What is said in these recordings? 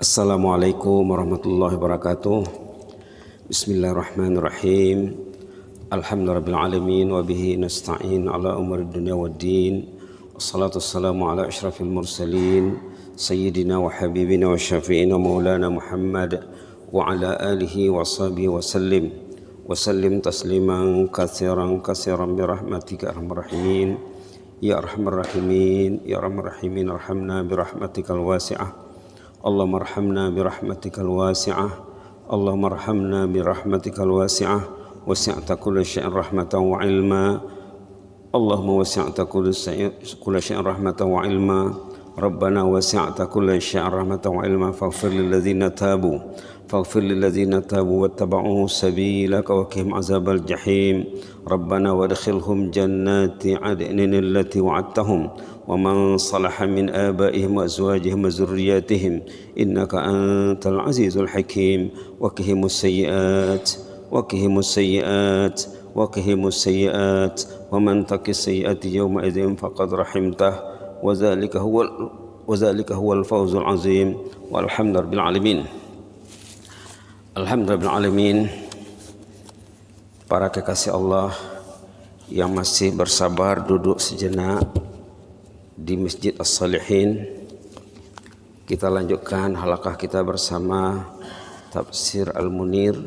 Assalamualaikum warahmatullahi wabarakatuh. Bismillahirrahmanirrahim. Alhamdulillahirabbil alamin wa bihi nasta'in ala umuri dunya waddin. Wassalatu wassalamu ala asyrafil mursalin sayyidina wa habibina wa syafi'ina maulana Muhammad wa ala alihi wa sahbihi wa sallim tasliman katsiran bi rahmatika arhamar rahimin. Ya arhamar rahimin, ya arhamar rahimin, arhamna bi rahmatikal wasi'ah. Allahumma arhamna bi rahmatikal wasi'ah. Allahumma arhamna bi rahmatikal wasi'ah. Wasi'ta kulla syai'in rahmatan wa ilma. Allahumma wasi'ta kulla syai'in rahmatan wa ilma. Rabbana wasi'ta kulla syai'in rahmatan wa ilma faghfir lil ladzina tabu wattaba'u sabilaka wa qihim azabal jahim. Rabbana wadkhilhum jannati 'adnin allati wa'adtahum wa man salaha min abaihim wa azwajihim wa zurriyyatihim innaka antal azizul hakim. Wa qihimus sayyi'at wa man taqis sayyi'ati yawma idzin faqad rahimtah wa dzalika huwal fawzul azim. Walhamdulillahil alamin. Alhamdulillahil alamin. Para kekasih Allah yang masih bersabar duduk sejenak di Masjid As-Salihin, kita lanjutkan halaqah kita bersama Tafsir Al-Munir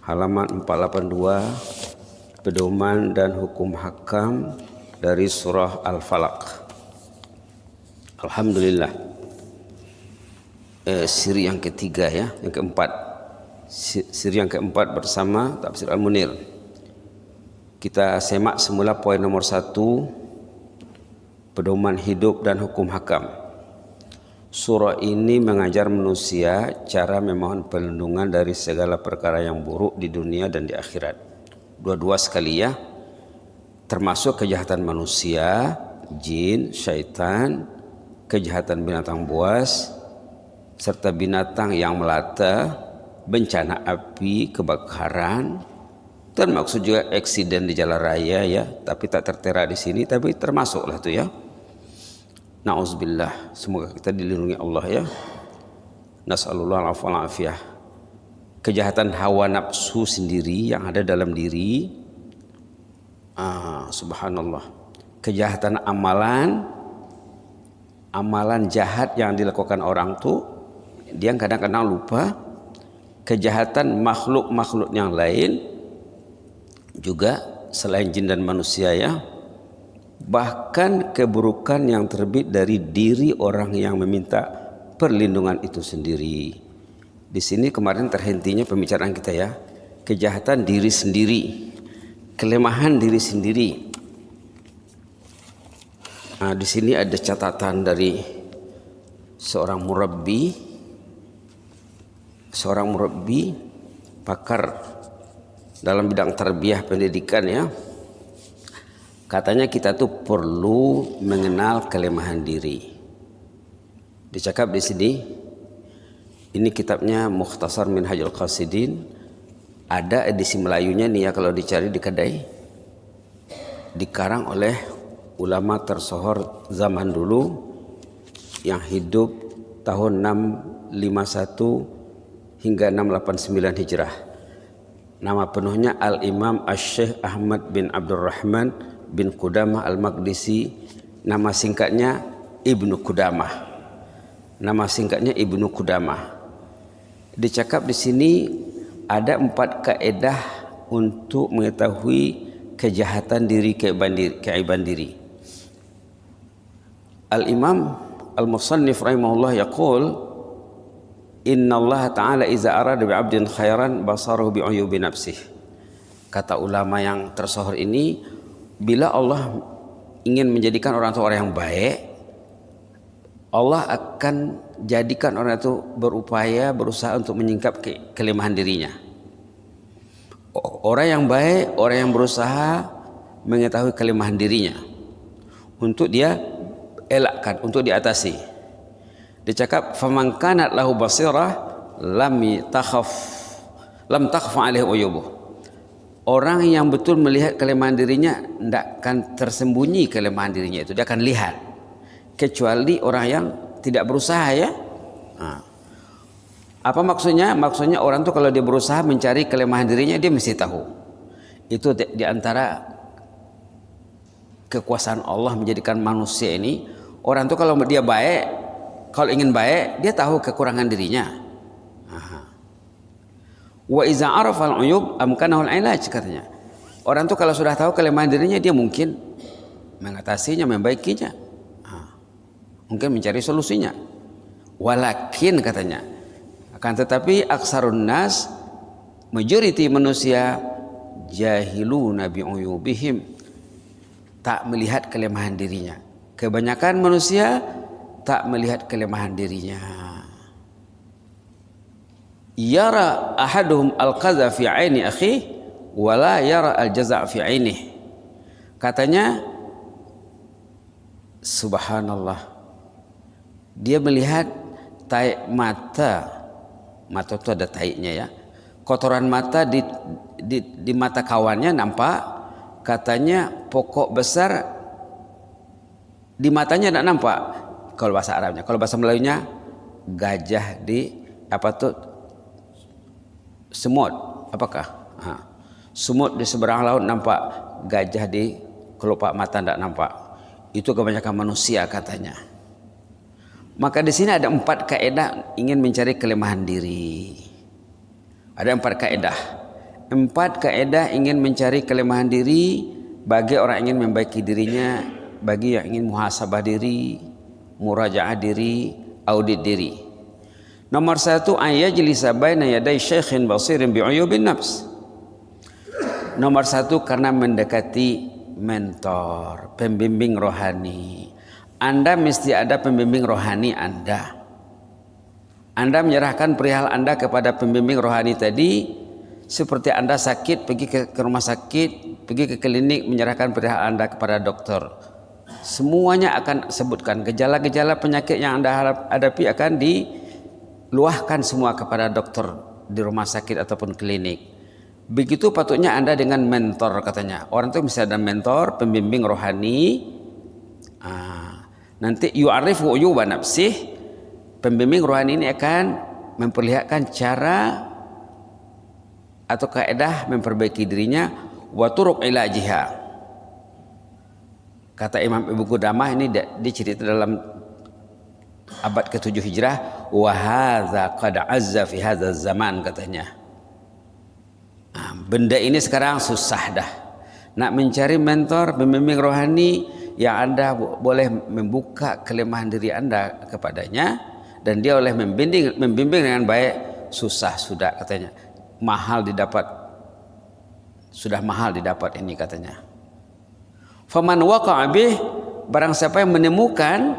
halaman 482, pedoman dan hukum hakam dari surah Al-Falaq. Alhamdulillah, siri yang ketiga ya, yang keempat, siri yang keempat bersama Tafsir Al-Munir. Kita semak semula poin nomor 1, pedoman hidup dan hukum hakam. Surah ini mengajar manusia cara memohon perlindungan dari segala perkara yang buruk di dunia dan di akhirat. Dua-dua sekali ya, termasuk kejahatan manusia, jin, syaitan, kejahatan binatang buas, serta binatang yang melata, bencana api, kebakaran, termasuk juga eksiden di jalan raya ya, tapi tak tertera di sini, tapi termasuklah itu ya. Na'udzubillah, semoga kita dilindungi Allah ya. Nas'alullah al-'afwa wal 'afiyah. Kejahatan hawa nafsu sendiri yang ada dalam diri, subhanallah. Kejahatan amalan jahat yang dilakukan orang tuh, dia kadang-kadang lupa. Kejahatan makhluk-makhluk yang lain juga selain jin dan manusia ya. Bahkan keburukan yang terbit dari diri orang yang meminta perlindungan itu sendiri. Di sini kemarin terhentinya pembicaraan kita ya, kejahatan diri sendiri, kelemahan diri sendiri. Nah, di sini ada catatan dari seorang murabbi, pakar dalam bidang tarbiyah pendidikan ya. Katanya kita tuh perlu mengenal kelemahan diri. Dicakap di sini, ini kitabnya Mukhtasar Minhajul Qasidin, ada edisi Melayunya nih ya kalau dicari di kedai. Dikarang oleh ulama tersohor zaman dulu yang hidup tahun 651 hingga 689 Hijrah. Nama penuhnya Al-Imam Asy-Syaikh Ahmad bin Abdurrahman bin Qudamah Al-Maqdisi. Nama singkatnya Ibnu Qudamah. Dicakap di sini ada 4 kaedah untuk mengetahui kejahatan diri, keaiban diri. Al-Imam Al-Musannif rahimahullah yaqul, Inna Allah Ta'ala iza arada bi'abdin khairan basarahu bi'uyubi nafsih. Kata ulama yang tersohor ini, bila Allah ingin menjadikan orang itu orang yang baik, Allah akan jadikan orang itu berusaha untuk menyingkap kelemahan dirinya. Orang yang baik, orang yang berusaha mengetahui kelemahan dirinya untuk dia elakkan, untuk diatasi. Dicakap faman kanat lahu basirah lam takhfa alaihi uyubuh. Orang yang betul melihat kelemahan dirinya tidak akan tersembunyi kelemahan dirinya itu, dia akan lihat. Kecuali orang yang tidak berusaha ya, Nah, apa maksudnya? Maksudnya orang tuh kalau dia berusaha mencari kelemahan dirinya, dia mesti tahu. Itu di antara kekuasaan Allah menjadikan manusia ini, orang tuh kalau dia baik, kalau ingin baik, dia tahu kekurangan dirinya. Wa iza arafa al-uyub amkanahu al-ilaj, katanya. Orang tuh kalau sudah tahu kelemahan dirinya, dia mungkin mengatasinya, membaikinya. Mungkin mencari solusinya. Walakin, katanya, akan tetapi aksarun nas, majority manusia, jahiluna bi'uyubihim, tak melihat kelemahan dirinya. Kebanyakan manusia tak melihat kelemahan dirinya. Yara ahaduhum al-qadha fi aini akhi wala yara al-jaza' fi ainih. Katanya, subhanallah, dia melihat tai mata itu ada taiknya ya, kotoran mata di mata kawannya nampak, katanya pokok besar di matanya tidak nampak kalau bahasa Arabnya. Kalau bahasa Melayunya, gajah di apa tuh, semut, apakah semut di seberang laut nampak, gajah di kelopak mata tidak nampak. Itu kebanyakan manusia, katanya. Maka di sini ada 4 kaidah ingin mencari kelemahan diri. Ada 4 kaidah. 4 kaidah ingin mencari kelemahan diri bagi orang ingin membaiki dirinya, bagi yang ingin muhasabah diri, murajaah diri, audit diri. Nomor 1, ayajlisa baina yaday syaikhin basirin bi'uyubin nafs. Nomor 1, karena mendekati mentor, pembimbing rohani. Anda mesti ada pembimbing rohani Anda. Anda menyerahkan perihal Anda kepada pembimbing rohani tadi, seperti Anda sakit, pergi ke rumah sakit, pergi ke klinik, menyerahkan perihal Anda kepada dokter. Semuanya akan sebutkan gejala-gejala penyakit yang Anda hadapi, akan diluahkan semua kepada dokter di rumah sakit ataupun klinik. Begitu patutnya Anda dengan mentor, katanya. Orang itu bisa ada mentor, pembimbing rohani. Nanti yu'arifu uyuba nafsih, pembimbing rohani ini akan memperlihatkan cara atau kaidah memperbaiki dirinya, wa turuq ilajiha. Kata Imam Ibnu Qudamah, ini dicerita dalam abad ke-7 Hijrah, wa hadza qad azza fi hadzal zaman, katanya. Benda ini sekarang susah dah. Nak mencari mentor, pembimbing rohani yang Anda boleh membuka kelemahan diri Anda kepadanya, dan dia oleh membimbing dengan baik, susah sudah, katanya. Mahal didapat, sudah mahal didapat ini, katanya. Faman waqa'a bih, barang siapa yang menemukan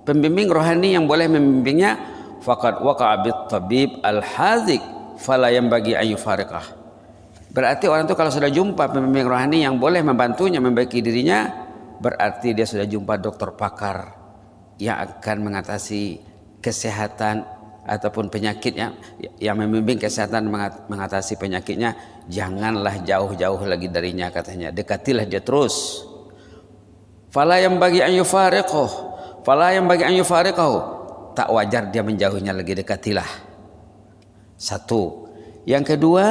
pembimbing rohani yang boleh membimbingnya, faqad waqa'a bit tabib al-hazik fala yanbaghi an yufariqah. Berarti orang itu kalau sudah jumpa pembimbing rohani yang boleh membantunya membaiki dirinya, berarti dia sudah jumpa dokter pakar yang akan mengatasi kesehatan ataupun penyakitnya, yang membimbing kesehatan mengatasi penyakitnya. Janganlah jauh-jauh lagi darinya, katanya. Dekatilah dia terus. Fala yang bagi an yufariqah, fala yang bagi an yufariqah, tak wajar dia menjauhinya lagi, dekatilah. 1. Yang kedua,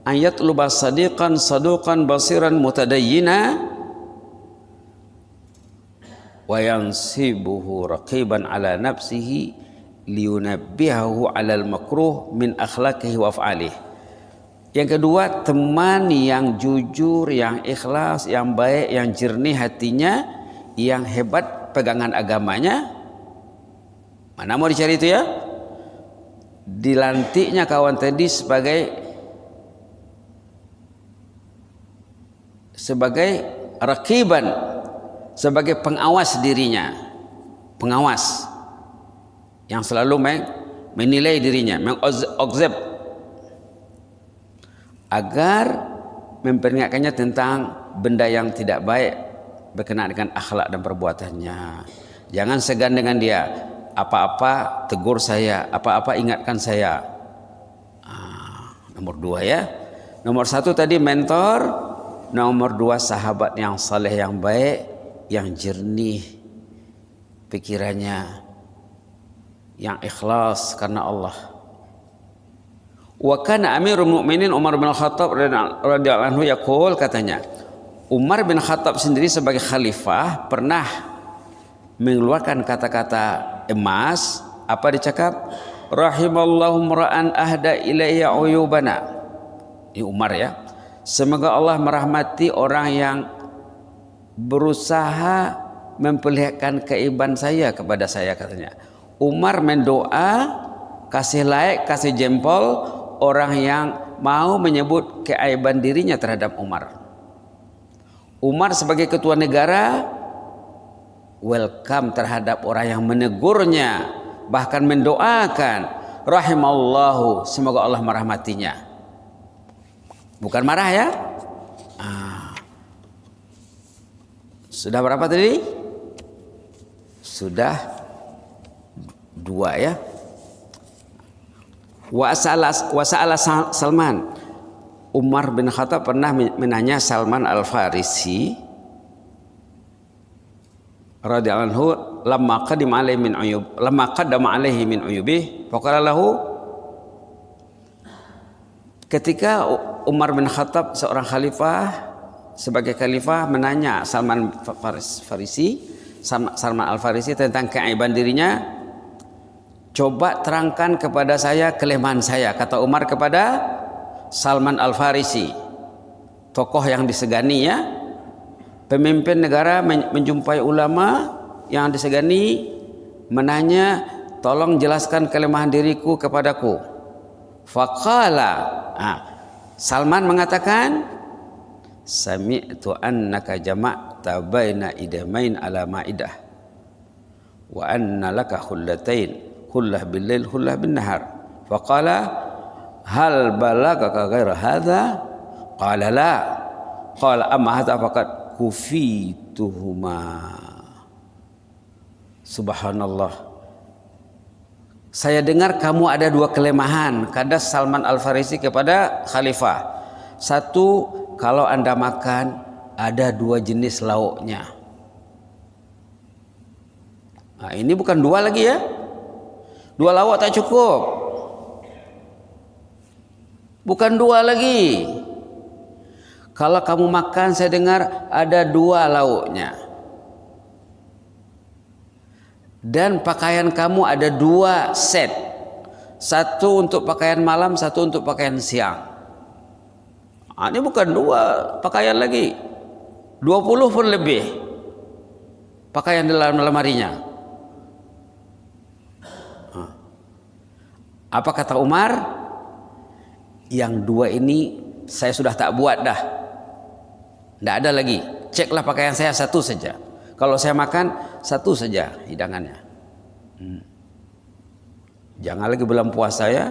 ayat lubas sadiqan saduqan basiran mutadayyina wa yansibuhu raqiban ala nafsihi liyunabbihahu ala al-makruh min akhlaqihi wa af'alihi. Yang kedua, teman yang jujur, yang ikhlas, yang baik, yang jernih hatinya, yang hebat pegangan agamanya. Mana mau dicari itu ya? Dilantiknya kawan tadi sebagai raqiban, sebagai pengawas dirinya, pengawas yang selalu menilai dirinya, mengobserv, agar memperingatkannya tentang benda yang tidak baik berkenaan dengan akhlak dan perbuatannya. Jangan segan dengan dia, apa-apa tegur saya, apa-apa ingatkan saya. Nomor 2 ya. Nomor 1 tadi mentor, nomor 2 sahabat yang saleh, yang baik, yang jernih pikirannya, yang ikhlas karena Allah. Wa kana Amirul Mukminin Umar bin Khattab radhiyallahu anhu yaqul, katanya Umar bin Khattab sendiri sebagai khalifah pernah mengeluarkan kata-kata emas. Apa dicakap? Rahimallahu mra'an ahda ilayya uyubana. Ini Umar ya. Semoga Allah merahmati orang yang berusaha memperlihatkan keaiban saya kepada saya, katanya. Umar mendoa, kasih like, kasih jempol orang yang mau menyebut keaiban dirinya terhadap Umar. Umar sebagai ketua negara welcome terhadap orang yang menegurnya, bahkan mendoakan rahimallahu, semoga Allah merahmatinya. Bukan marah ya. Sudah berapa tadi? Sudah 2 ya. Wa sa'ala Salman. Umar bin Khattab pernah menanya Salman Al-Farisi radhiyallahu anhu lamma qaddama alaihi min uyubih faqala lahu, ketika Umar bin Khattab seorang khalifah, sebagai khalifah menanya Salman Al-Farisi tentang keaiban dirinya, coba terangkan kepada saya kelemahan saya, kata Umar kepada Salman Al-Farisi, tokoh yang disegani ya, pemimpin negara menjumpai ulama yang disegani, menanya tolong jelaskan kelemahan diriku kepadaku. Faqala, Salman mengatakan, sami'tu annaka jama'ta baina idamain ala ma'idah wa anna laka khullatain, khullah bil-lail khullah bin-nahar. Faqala hal balagaka ghaira hadha? Qala la. Qala amma hadha faqad kufituhuma. Subhanallah. Saya dengar kamu ada 2 kelemahan, kata Salman Al-Farisi kepada khalifah. 1, kalau Anda makan ada 2 jenis lauknya. Nah, ini bukan 2 lagi ya. 2 lauk tak cukup. Bukan 2 lagi. Kalau kamu makan, saya dengar ada 2 lauknya. Dan pakaian kamu ada 2 set. 1 untuk pakaian malam, 1 untuk pakaian siang. Ini bukan 2 pakaian lagi. 20 pun lebih pakaian dalam lemarinya. Apa kata Umar? Yang 2 ini saya sudah tak buat dah. Tidak ada lagi. Ceklah pakaian saya 1 saja. Kalau saya makan 1 saja hidangannya. Jangan lagi bulan puasa ya.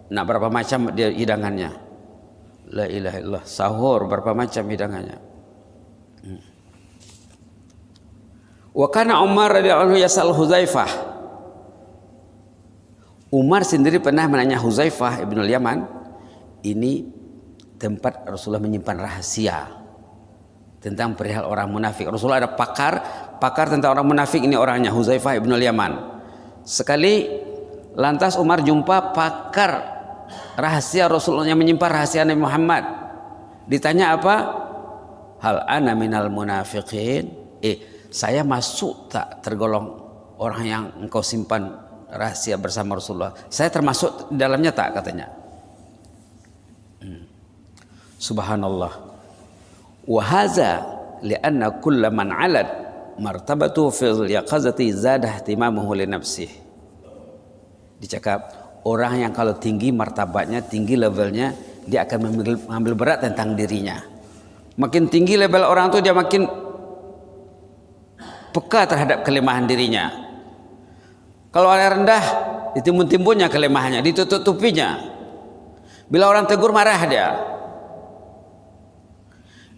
Nak berapa macam dia hidangannya. La ilaha illallah. Sahur berapa macam hidangannya. Wa kana Umar radhiyallahu anhu yasal Huzaifah. Umar sendiri pernah menanya Huzaifah ibn al-Yaman. Ini tempat Rasulullah menyimpan rahasia tentang perihal orang munafik. Rasulullah ada pakar tentang orang munafik, ini orangnya Huzaifah ibn al-Yaman. Sekali lantas Umar jumpa pakar rahasia Rasulullah yang menyimpan rahasia Nabi Muhammad. Ditanya apa? Hal ana minal munafiqin? Saya masuk tak tergolong orang yang engkau simpan rahasia bersama Rasulullah? Saya termasuk di dalamnya tak, katanya. Subhanallah. Wa hadza li'anna kulla man 'alat martabatu fil yaqazati zada ihtimamuhu li nafsihi. Dicakap orang yang kalau tinggi martabatnya, tinggi levelnya, dia akan mengambil berat tentang dirinya. Makin tinggi level orang itu, dia makin peka terhadap kelemahan dirinya. Kalau orang rendah, ditimbun-timbunnya kelemahannya, ditutup-tutupinya. Bila orang tegur, marah dia.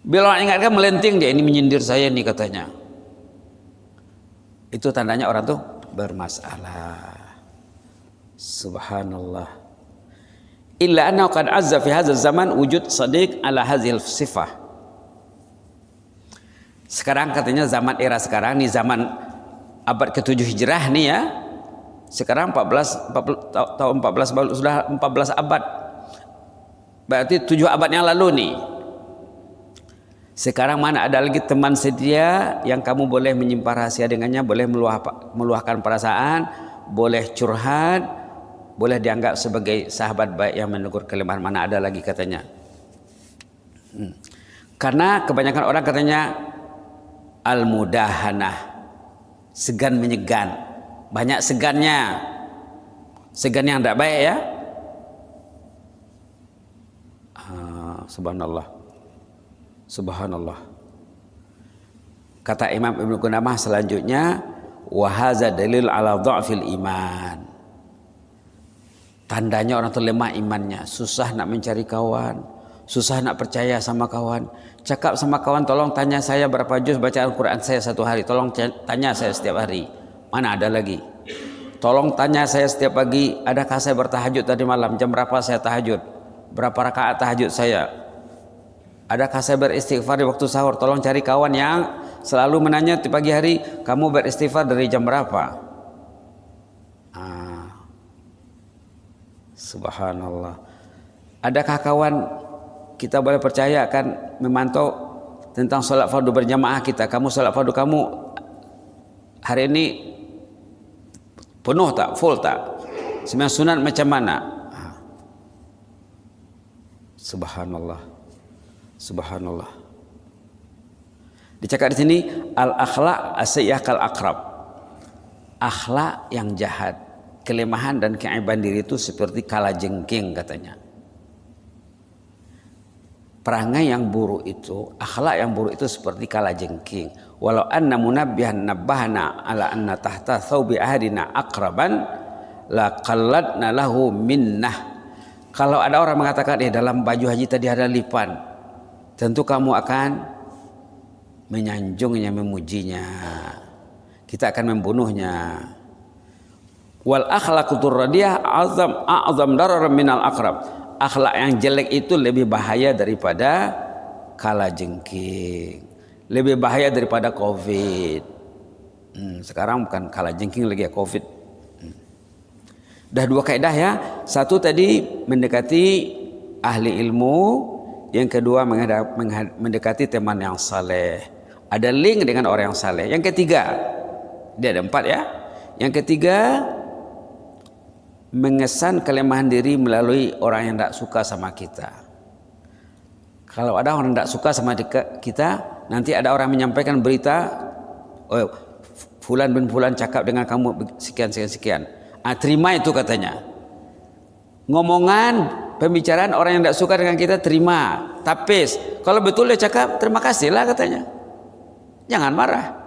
Bila orang ingatkan, melenting dia. Ini menyindir saya nih, katanya. Itu tandanya orang tuh bermasalah. Subhanallah. Illa annahu qad azza fi hadzal zaman wujud sadiq ala hadzal sifah. Sekarang katanya zaman era sekarang nih, zaman abad ke-7 Hijrah nih ya. Sekarang 14 tahun 14 sudah 14 abad. Berarti 7 abad yang lalu nih. Sekarang mana ada lagi teman setia yang kamu boleh menyimpan rahasia dengannya, boleh meluahkan perasaan, boleh curhat, boleh dianggap sebagai sahabat baik yang menegur kelemahan. Mana ada lagi katanya. Karena kebanyakan orang katanya al-mudahanah, segan menyegan, banyak segannya, segan yang tidak baik ya. Subhanallah, subhanallah. Kata Imam Ibnu Qudamah selanjutnya, wa hadza dalil ala dha'fil iman. Tandanya orang itu lemah imannya, susah nak mencari kawan, susah nak percaya sama kawan. Cakap sama kawan, tolong tanya saya berapa juz baca Al-Quran saya satu hari, tolong tanya saya setiap hari. Mana ada lagi. Tolong tanya saya setiap pagi, adakah saya bertahajud tadi malam, jam berapa saya tahajud, berapa rakaat tahajud saya, adakah saya beristighfar di waktu sahur. Tolong cari kawan yang selalu menanya di pagi hari, kamu beristighfar dari jam berapa. Subhanallah. Adakah kawan kita boleh percaya akan memantau tentang sholat fardu berjamaah kita. Kamu sholat fardu kamu hari ini penuh tak, full tak, sembilan sunat macam mana. Subhanallah, subhanallah. Dicakap di sini al-akhlaq as-sayyi'ah kal aqrab. Akhlak yang jahat, kelemahan dan keaiban diri itu seperti kalajengking katanya. Perangai yang buruk itu, akhlak yang buruk itu seperti kalajengking. Walau anna munabbihan nabbahana ala anna tahta thawbi ahadina aqraban la qalladna lahu minnah. Kalau ada orang mengatakan dalam baju haji tadi ada lipan, tentu kamu akan menyanjungnya, memujinya. Kita akan membunuhnya. Wal akhlaqutur radiyah a'zam darar minal aqrab. Akhlak yang jelek itu lebih bahaya daripada kalajengking, lebih bahaya daripada COVID. Sekarang bukan kalajengking lagi ya, COVID. Dah 2 kaidah ya. Satu tadi mendekati ahli ilmu, yang kedua mendekati teman yang saleh. Ada link dengan orang yang saleh. Yang ketiga, dia ada 4 ya. Yang ketiga, mengesan kelemahan diri melalui orang yang tidak suka sama kita. Kalau ada orang tidak suka sama kita, nanti ada orang menyampaikan berita, oh, fulan bin fulan cakap dengan kamu sekian. Terima itu katanya. Ngomongan, pembicaraan orang yang tidak suka dengan kita terima, tapis. Kalau betul dia cakap, terima kasihlah katanya. Jangan marah.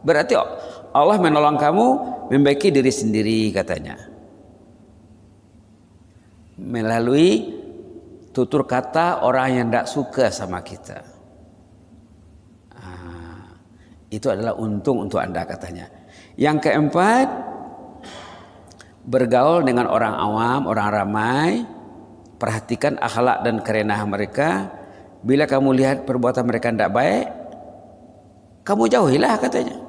Berarti Allah menolong kamu membaiki diri sendiri katanya. Melalui tutur kata orang yang tidak suka sama kita. Itu adalah untung untuk Anda katanya. Yang keempat, bergaul dengan orang awam, orang ramai. Perhatikan akhlak dan kerenahan mereka. Bila kamu lihat perbuatan mereka tidak baik, kamu jauhilah katanya.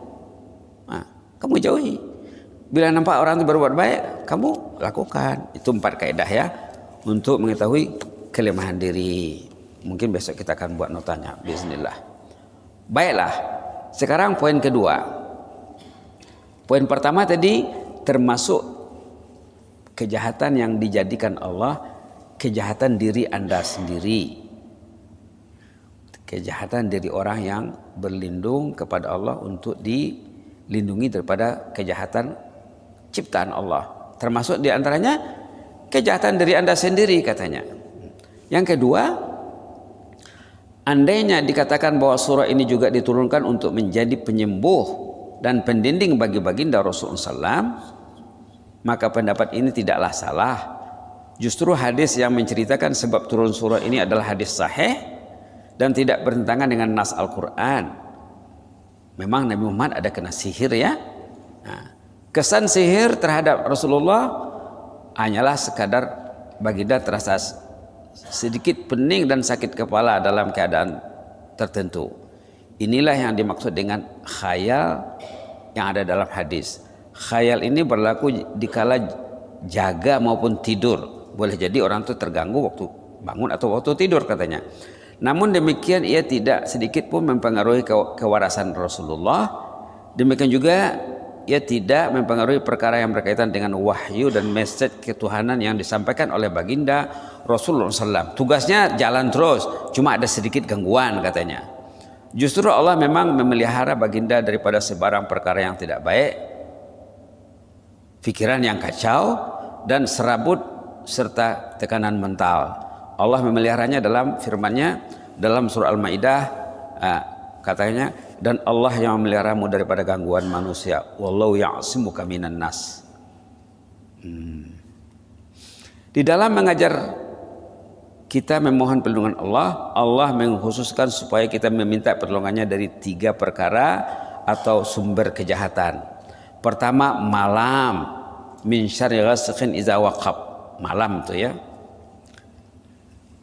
Kamu jauhi. Bila nampak orang itu berbuat baik, kamu lakukan. Itu 4 kaidah ya, untuk mengetahui kelemahan diri. Mungkin besok kita akan buat notanya, bismillah. Baiklah, sekarang poin kedua. Poin pertama tadi termasuk kejahatan yang dijadikan Allah, kejahatan diri Anda sendiri. Kejahatan dari orang yang berlindung kepada Allah untuk dilindungi daripada kejahatan ciptaan Allah. Termasuk diantaranya kejahatan dari Anda sendiri katanya. Yang kedua, andainya dikatakan bahwa surah ini juga diturunkan untuk menjadi penyembuh dan pendinding bagi baginda Rasulullah SAW, maka pendapat ini tidaklah salah. Justru hadis yang menceritakan sebab turun surah ini adalah hadis sahih dan tidak bertentangan dengan nas Al-Quran. Memang Nabi Muhammad ada kena sihir ya. Kesan sihir terhadap Rasulullah hanyalah sekadar baginda terasa sedikit pening dan sakit kepala dalam keadaan tertentu. Inilah yang dimaksud dengan khayal yang ada dalam hadis. Khayal ini berlaku dikala jaga maupun tidur. Boleh jadi orang itu terganggu waktu bangun atau waktu tidur katanya. Namun demikian ia tidak sedikit pun mempengaruhi kewarasan Rasulullah. Demikian juga ia tidak mempengaruhi perkara yang berkaitan dengan wahyu dan message ketuhanan yang disampaikan oleh baginda Rasulullah SAW. Tugasnya jalan terus, cuma ada sedikit gangguan katanya. Justru Allah memang memelihara baginda daripada sebarang perkara yang tidak baik, pikiran yang kacau dan serabut serta tekanan mental. Allah memeliharanya dalam firman-Nya dalam surah Al-Maidah, katanya, dan Allah yang memeliharamu daripada gangguan manusia. Wallahu ya'simuka minan nas. Di dalam mengajar kita memohon perlindungan Allah, Allah mengkhususkan supaya kita meminta pertolongannya dari 3 perkara atau sumber kejahatan. Pertama, malam, min syarri ghasiqin idza waqab. Malam itu ya.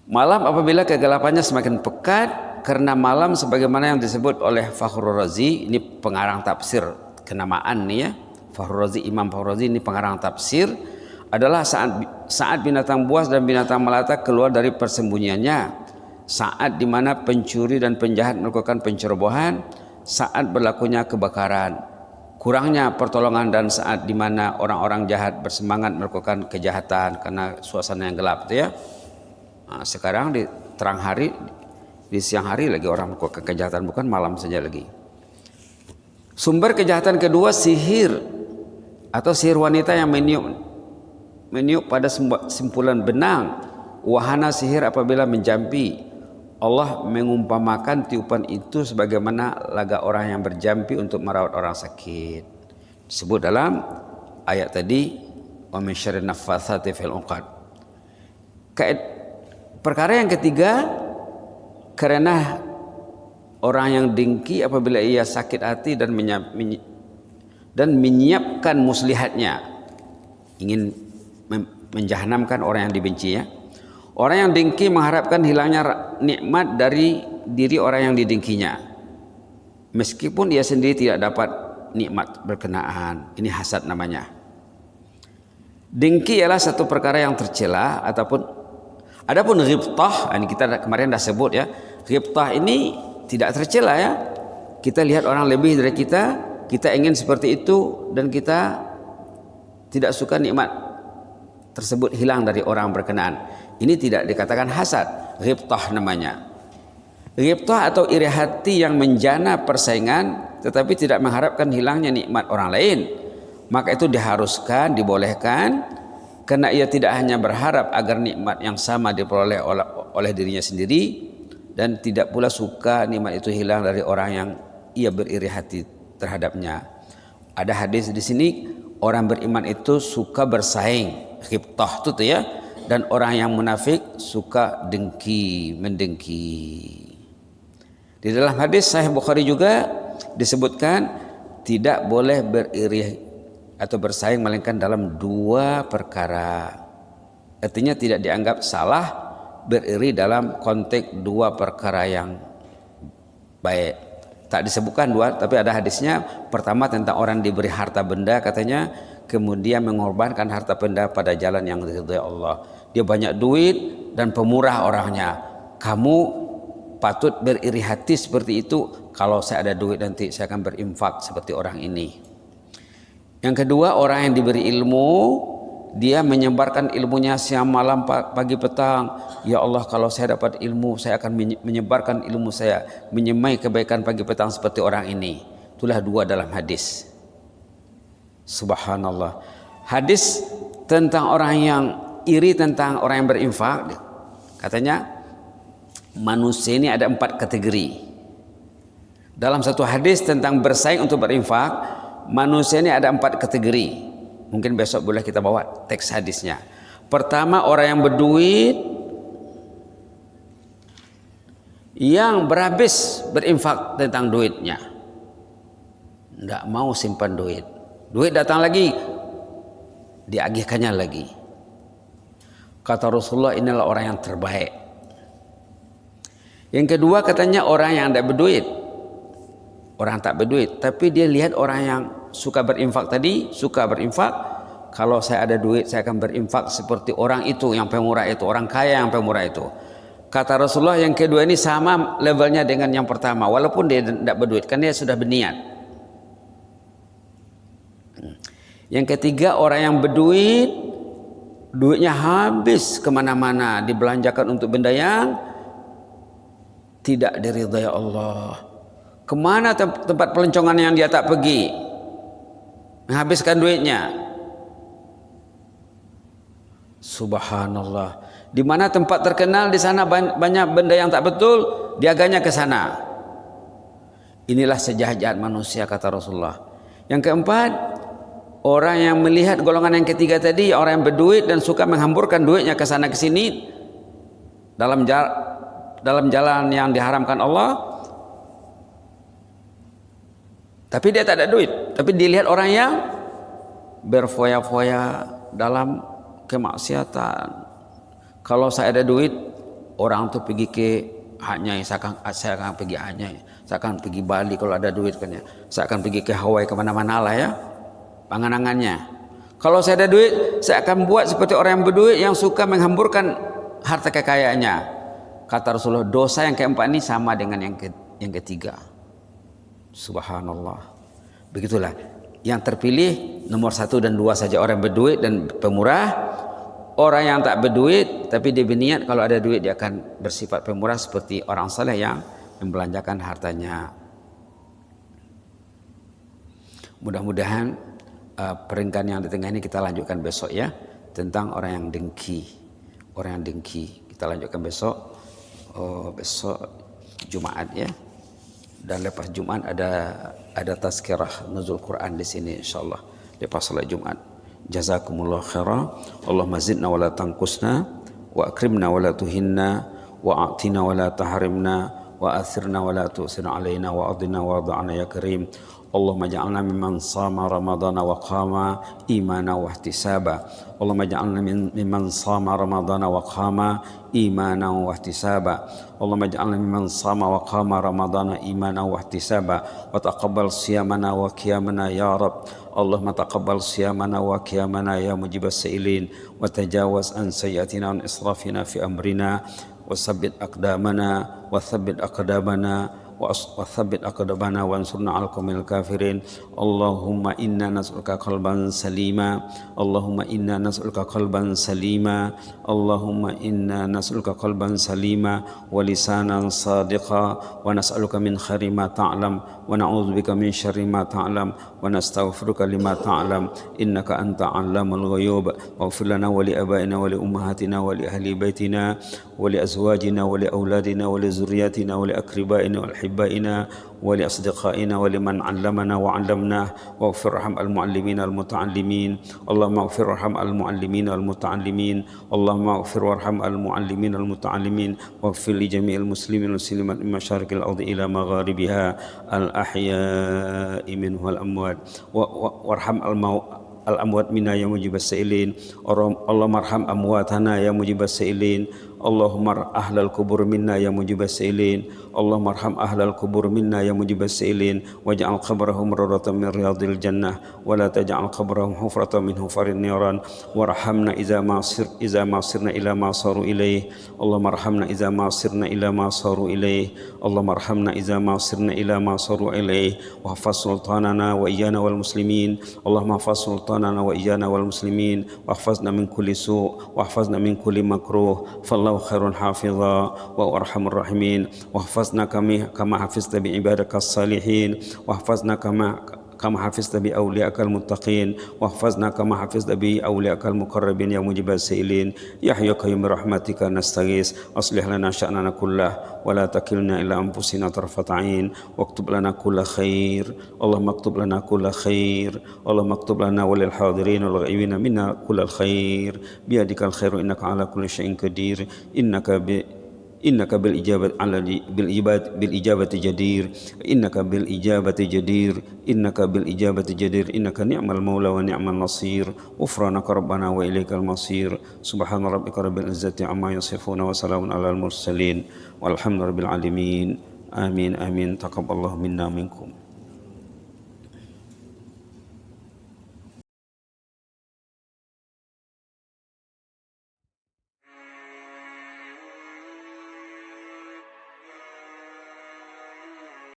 Malam apabila kegelapannya semakin pekat, karena malam sebagaimana yang disebut oleh Fakhrul Razi, ini pengarang tafsir kenamaan nih ya. Fakhrul Razi, Imam Fakhrul Razi ini pengarang tafsir, adalah saat binatang buas dan binatang melata keluar dari persembunyiannya, saat dimana pencuri dan penjahat melakukan pencerobohan, saat berlakunya kebakaran, kurangnya pertolongan, dan saat dimana orang-orang jahat bersemangat melakukan kejahatan karena suasana yang gelap itu ya. Nah, sekarang di terang hari, di siang hari lagi orang melakukan kejahatan, bukan malam saja lagi. Sumber kejahatan kedua, sihir atau sihir wanita yang meniup pada simpulan benang. Wahana sihir apabila menjampi. Allah mengumpamakan tiupan itu sebagaimana laga orang yang berjampi untuk merawat orang sakit. Disebut dalam ayat tadi, wa min syarri naffatsati fil 'uqad. Perkara yang ketiga, karena orang yang dengki apabila ia sakit hati dan menyiapkan muslihatnya, ingin menjahanamkan orang yang dibenci ya. Orang yang dengki mengharapkan hilangnya nikmat dari diri orang yang didengkinya, meskipun ia sendiri tidak dapat nikmat berkenaan. Ini hasad namanya. Dengki ialah satu perkara yang tercela. Adapun ghibtah, ini kita kemarin dah sebut ya. Ghibtah ini tidak tercela ya. Kita lihat orang lebih dari kita, kita ingin seperti itu, dan kita tidak suka nikmat tersebut hilang dari orang berkenaan. Ini tidak dikatakan hasad, ghibtah namanya. Ghibtah atau iri hati yang menjana persaingan tetapi tidak mengharapkan hilangnya nikmat orang lain. Maka itu diharuskan, dibolehkan, karena ia tidak hanya berharap agar nikmat yang sama diperoleh oleh dirinya sendiri, dan tidak pula suka nikmat itu hilang dari orang yang ia beriri hati terhadapnya. Ada hadis di sini, orang beriman itu suka bersaing, ghibtah itu ya, dan orang yang munafik suka mendengki. Di dalam hadis Sahih Bukhari juga disebutkan tidak boleh beriri atau bersaing melainkan dalam 2 perkara. Artinya tidak dianggap salah beriri dalam konteks 2 perkara yang baik. Tak disebutkan 2, tapi ada hadisnya. Pertama tentang orang diberi harta benda, katanya, kemudian mengorbankan harta benda pada jalan yang diridhai Allah. Dia banyak duit dan pemurah orangnya. Kamu patut beriri hati seperti itu. Kalau saya ada duit nanti saya akan berinfak seperti orang ini. Yang kedua, orang yang diberi ilmu, dia menyebarkan ilmunya siang malam pagi petang. Ya Allah, kalau saya dapat ilmu, saya akan menyebarkan ilmu saya, menyemai kebaikan pagi petang seperti orang ini. Itulah 2 dalam hadis. Subhanallah. Hadis tentang orang yang iri, tentang orang yang berinfak, katanya manusia ini ada 4 kategori. Dalam satu hadis tentang bersaing untuk berinfak, manusia ini ada 4 kategori. Mungkin besok boleh kita bawa teks hadisnya. Pertama, orang yang berduit, yang berhabis berinfak tentang duitnya, tidak mau simpan duit. Duit datang lagi, diagihkannya lagi. Kata Rasulullah, inilah orang yang terbaik. Yang kedua, katanya orang yang tidak berduit, orang tak berduit, tapi dia lihat orang yang suka berinfak tadi, suka berinfak. Kalau saya ada duit, saya akan berinfak seperti orang itu yang pemurah itu, orang kaya yang pemurah itu. Kata Rasulullah, yang kedua ini sama levelnya dengan yang pertama, walaupun dia tidak berduit, kan dia sudah berniat. Yang ketiga, orang yang berduit, duitnya habis kemana-mana, dibelanjakan untuk benda yang tidak diridhai Allah. Kemana tempat pelencongan yang dia tak pergi, menghabiskan duitnya. Subhanallah. Di mana tempat terkenal, di sana banyak benda yang tak betul, diaganya ke sana. Inilah sejahat-jahat manusia, kata Rasulullah. Yang keempat, orang yang melihat golongan yang ketiga tadi, orang yang berduit dan suka menghamburkan duitnya ke sana ke sini dalam jalan yang diharamkan Allah. Tapi dia tak ada duit, tapi dilihat orang yang berfoya-foya dalam kemaksiatan. Kalau saya ada duit, orang tu pergi ke Hanyai, saya akan pergi Hanyai, saya akan pergi Bali kalau ada duit kan ya. Saya akan pergi ke Hawaii, kemana-mana lah ya panganangannya. Kalau saya ada duit, saya akan buat seperti orang yang berduit yang suka menghamburkan harta kekayaannya. Kata Rasulullah, dosa yang keempat ini sama dengan yang ketiga. Subhanallah. Begitulah. Yang terpilih nomor 1 dan 2 saja, orang berduit dan pemurah. Orang yang tak berduit tapi dia berniat kalau ada duit dia akan bersifat pemurah seperti orang saleh yang membelanjakan hartanya. Mudah-mudahan peringkat yang di tengah ini kita lanjutkan besok ya, tentang orang yang dengki. Orang yang dengki kita lanjutkan besok. Besok Jumat ya. Dan lepas Jumat ada tazkirah nuzul Quran di sini insyaallah lepas salat Jumat. Jazakumullah khairan. Allahumma zidna wa la tanqusna wa akrimna wa la tuhinna wa a'tina wa la tahrimna wa athirna wa la tu'sir alaina wa adina wa adana ya karim. Allahumma ja'alna mimman sama ramadana wa qama imana wa ihtisaba. Allahumma ja'alna mimman sama ramadana wa qama imana wa ihtisaba. Allahumma ja'alna mimman sama wa qama ramadana imana wa ihtisaba wa taqabbal siyamana wa qiyamana ya rab. Allahumma taqabbal siyamana wa qiyamana ya mujibas sa'ilin wa tajawaz an sayyiatina wa israfina fi amrina wa sabbit aqdamana wa thabbit aqdamana وثبت أقدامنا وانصرنا على القوم الكافرين. اللهم إنا نسألك قلبا سليما. اللهم إنا نسألك قلبا سليما. اللهم إنا نسألك قلبا سليما ولسانا صادقا ونسألك من خير ما تعلم ونعوذ بك من شر ما تعلم ونستغفرك لما تعلم إنك أنت علام الغيوب. واغفر لنا ولآبائنا ولأمهاتنا ولأهل بيتنا ولأزواجنا ولأولادنا ولذرياتنا ولأقربائنا وأحبائنا ولأصدقائنا ولمن علمنا وعلمناه. واغفر ارحم المعلمين المتعلمين. اللهم اغفر ارحم المعلمين المتعلمين. اللهم اغفر وارحم المعلمين المتعلمين. واغفر لجميع المسلمين والمسلمات من مشارق الأرض إلى مغاربها الأحياء منه والأموات. وارحم الأموات منا يا مجيب السائلين. اللهم ارحم أمواتنا يا مجيب السائلين. اللهم أهل القبور منا يا مجيب السائلين. اللهم ارحم أهل القبور منا يا مجيب السائلين واجعل قبرهم روضة من رياض الجنة ولا تجعل قبرهم حفرة من حفر النيران. وارحمنا إذا ما صرنا إلى ما صاروا إليه. اللهم ارحمنا إذا ما صرنا إلى ما صاروا إليه. اللهم ارحمنا إذا ما صرنا إلى ما صاروا إليه. واحفظ سلطاننا وإيانا والمسلمين. اللهم احفظ سلطاننا وإيانا والمسلمين واحفظنا من كل سوء واحفظنا من كل مكروه فالله خير حافظا وأرحم الراحمين. واحفظنا كما حفظت بعبادك الصالحين. واحفظنا كما حفظت بأولياءك المتقين. واحفظنا كما حفظت بأولياءك المقربين يا مجيب السائلين. يا حي يا قيوم برحمتك نستغيث أصلح لنا شأننا كله ولا تكلنا إلى أنفسنا طرفة عين واكتب لنا كل خير. اللهم اكتب لنا كل خير. اللهم اكتب لنا وللحاضرين والغائبين منا كل الخير بيدك الخير إنك على كل شيء قدير. إنك بالإجابة جدير. إنك بالإجابة جدير. إنك بالإجابة جدير. إنك نعم المولى ونعم النصير. غفرانك ربنا وإليك المصير. سبحان ربك رب العزة عما يصفون وسلام على المرسلين والحمد لله رب العالمين. آمين آمين. تقبل الله منا منكم.